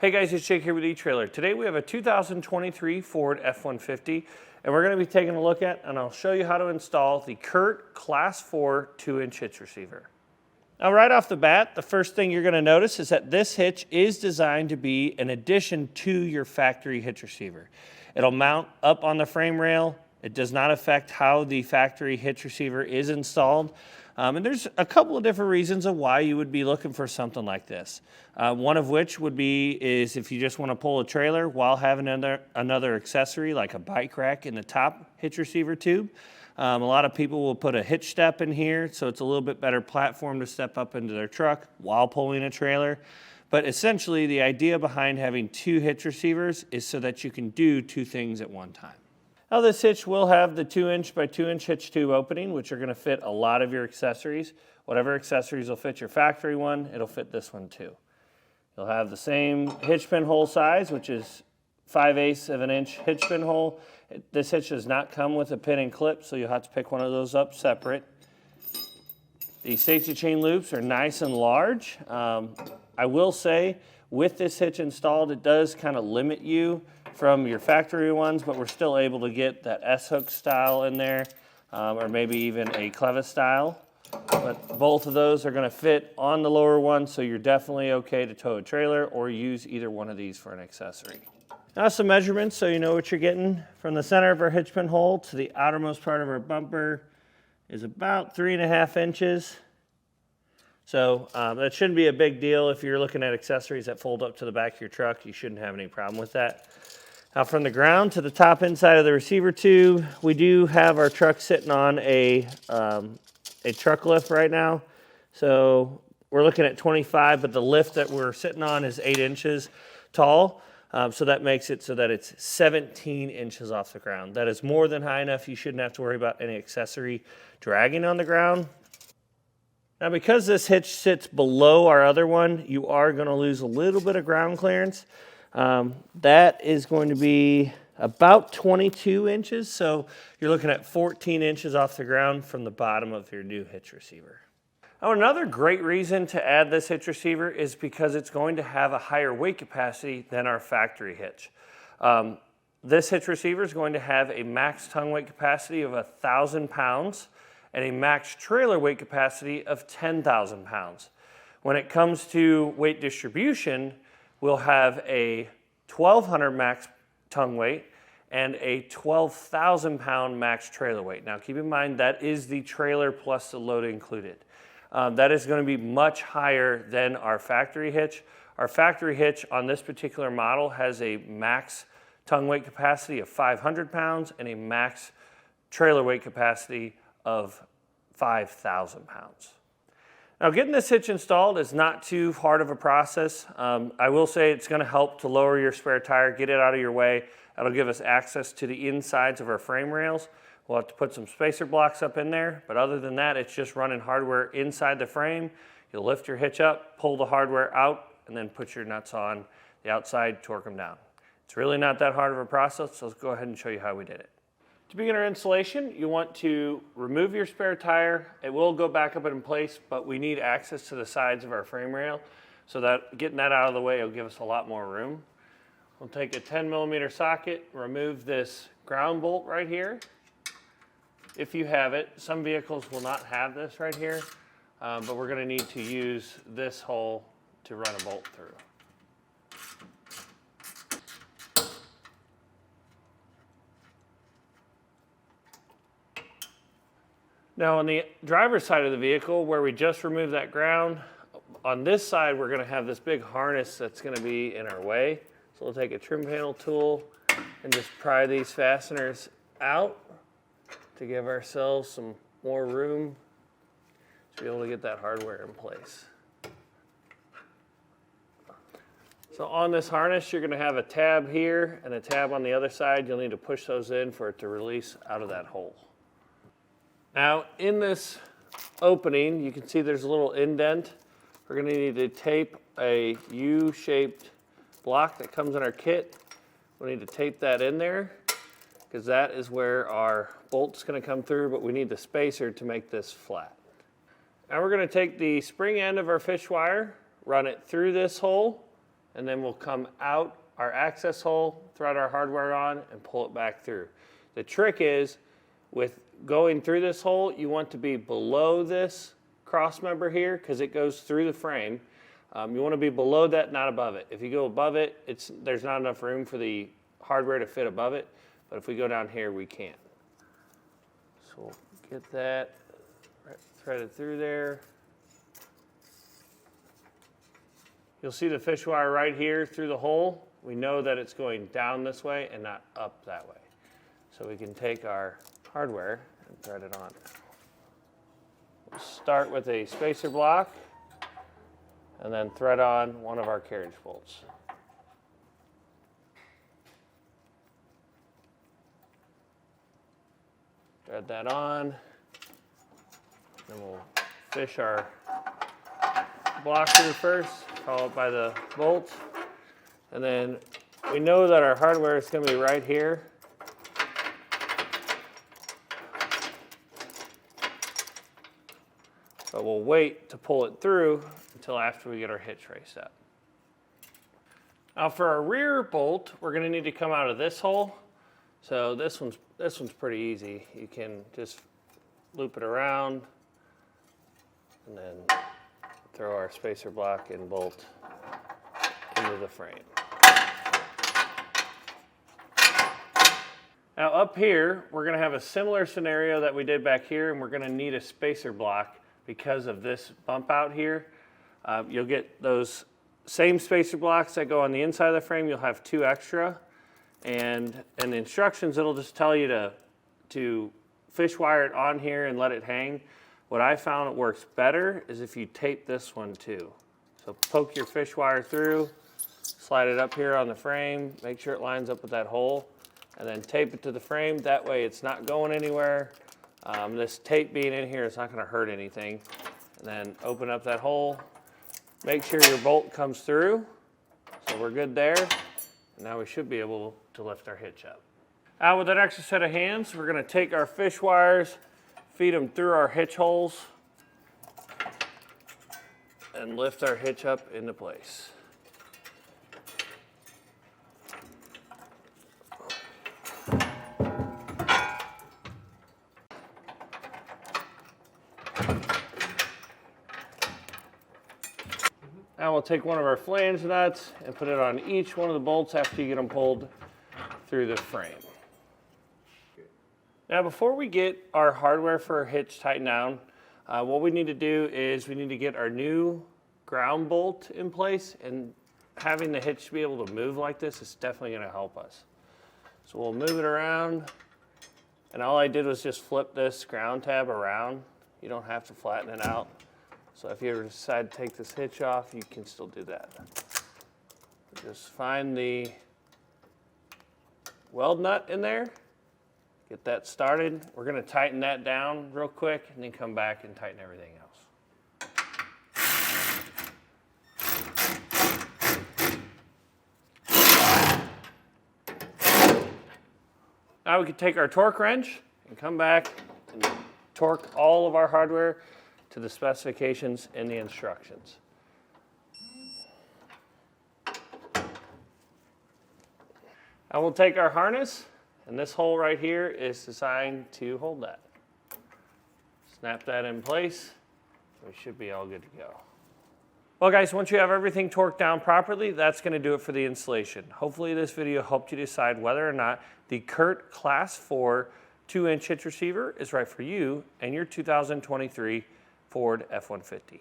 Hey guys, it's Jake here with Etrailer. Today we have a 2023 Ford F-150 and we're going to be taking a look at, and I'll show you how to install the Curt Class IV 2-inch hitch receiver. Now right off the bat, the first thing you're going to notice is that this hitch is designed to be an addition to your factory hitch receiver. It'll mount up on the frame rail. It does not affect how the factory hitch receiver is installed. And there's a couple of different reasons of why you would be looking for something like this. One of which would be is if you just want to pull a trailer while having another accessory like a bike rack in the top hitch receiver tube. A lot of people will put a hitch step in here, so it's a little bit better platform to step up into their truck while pulling a trailer. But essentially the idea behind having two hitch receivers is so that you can do two things at one time. Now this hitch will have the 2-inch by 2-inch hitch tube opening, which are going to fit a lot of your accessories. Whatever accessories will fit your factory one, it'll fit this one too. You'll have the same hitch pin hole size, which is 5/8 of an inch hitch pin hole. This hitch does not come with a pin and clip, so you'll have to pick one of those up separate. The safety chain loops are nice and large. I will say, with this hitch installed, it does kind of limit you from your factory ones, but we're still able to get that S-hook style in there, or maybe even a clevis style. But both of those are going to fit on the lower one, so you're definitely okay to tow a trailer or use either one of these for an accessory. Now some measurements so you know what you're getting. From the center of our hitch pin hole to the outermost part of our bumper is about 3.5 inches. So that shouldn't be a big deal. If you're looking at accessories that fold up to the back of your truck, you shouldn't have any problem with that. Now from the ground to the top inside of the receiver tube, we do have our truck sitting on a truck lift right now. So we're looking at 25, but the lift that we're sitting on is 8 inches tall. So that makes it so that it's 17 inches off the ground. That is more than high enough. You shouldn't have to worry about any accessory dragging on the ground. Now because this hitch sits below our other one, you are going to lose a little bit of ground clearance. That is going to be about 22 inches. So you're looking at 14 inches off the ground from the bottom of your new hitch receiver. Now another great reason to add this hitch receiver is because it's going to have a higher weight capacity than our factory hitch. This hitch receiver is going to have a max tongue weight capacity of 1,000 pounds and a max trailer weight capacity of 10,000 pounds. When it comes to weight distribution, we'll have a 1,200 max tongue weight and a 12,000 pound max trailer weight. Now keep in mind that is the trailer plus the load included. That is going to be much higher than our factory hitch. Our factory hitch on this particular model has a max tongue weight capacity of 500 pounds and a max trailer weight capacity of 5,000 pounds. Now getting this hitch installed is not too hard of a process. I will say it's going to help to lower your spare tire, get it out of your way. That'll give us access to the insides of our frame rails. We'll have to put some spacer blocks up in there, but other than that, it's just running hardware inside the frame. You'll lift your hitch up, pull the hardware out, and then put your nuts on the outside, torque them down. It's really not that hard of a process, so let's go ahead and show you how we did it. To begin our installation, you want to remove your spare tire. It will go back up in place, but we need access to the sides of our frame rail, so that getting that out of the way will give us a lot more room. We'll take a 10mm socket, remove this ground bolt right here. If you have it, some vehicles will not have this right here, but we're going to need to use this hole to run a bolt through. Now on the driver's side of the vehicle, where we just removed that ground, on this side we're going to have this big harness that's going to be in our way. So we'll take a trim panel tool and just pry these fasteners out to give ourselves some more room to be able to get that hardware in place. So on this harness, you're going to have a tab here and a tab on the other side. You'll need to push those in for it to release out of that hole. Now in this opening, you can see there's a little indent. We're going to need to tape a U-shaped block that comes in our kit. We need to tape that in there because that is where our bolt's going to come through, but we need the spacer to make this flat. Now we're going to take the spring end of our fish wire, run it through this hole, and then we'll come out our access hole, thread our hardware on, and pull it back through. The trick is, with going through this hole, you want to be below this cross member here because it goes through the frame. You want to be below that, not above it. If you go above it, there's not enough room for the hardware to fit above it, but if we go down here, we can. So we'll get that threaded through there. You'll see the fish wire right here through the hole. We know that it's going down this way and not up that way. So we can take our hardware and thread it on. We'll start with a spacer block and then thread on one of our carriage bolts. Thread that on, then we'll fish our block through first, followed by the bolts, and then we know that our hardware is going to be right here. But we'll wait to pull it through until after we get our hitch raced up. Now for our rear bolt, we're going to need to come out of this hole. So this one's pretty easy. You can just loop it around and then throw our spacer block and bolt into the frame. Now up here, we're going to have a similar scenario that we did back here, and we're going to need a spacer block because of this bump out here. You'll get those same spacer blocks that go on the inside of the frame. You'll have 2 extra. And in the instructions, it'll just tell you to fish wire it on here and let it hang. What I found it works better is if you tape this one too. So poke your fish wire through, slide it up here on the frame, make sure it lines up with that hole, and then tape it to the frame. That way it's not going anywhere. This tape being in here is not going to hurt anything. And then open up that hole. Make sure your bolt comes through. So we're good there. Now we should be able to lift our hitch up. Now with that extra set of hands, we're going to take our fish wires, feed them through our hitch holes, and lift our hitch up into place. Now we'll take one of our flange nuts and put it on each one of the bolts after you get them pulled through the frame. Now before we get our hardware for our hitch tightened down, what we need to do is we need to get our new ground bolt in place, and having the hitch be able to move like this is definitely going to help us. So we'll move it around, and all I did was just flip this ground tab around. You don't have to flatten it out. So if you ever decide to take this hitch off, you can still do that. Just find the weld nut in there, get that started. We're going to tighten that down real quick and then come back and tighten everything else. Now we can take our torque wrench and come back and torque all of our hardware to the specifications in the instructions. Now we'll take our harness, and this hole right here is designed to hold that. Snap that in place. We should be all good to go. Well guys, once you have everything torqued down properly, that's going to do it for the installation. Hopefully this video helped you decide whether or not the Curt Class IV 2-inch hitch receiver is right for you and your 2023 Ford F-150.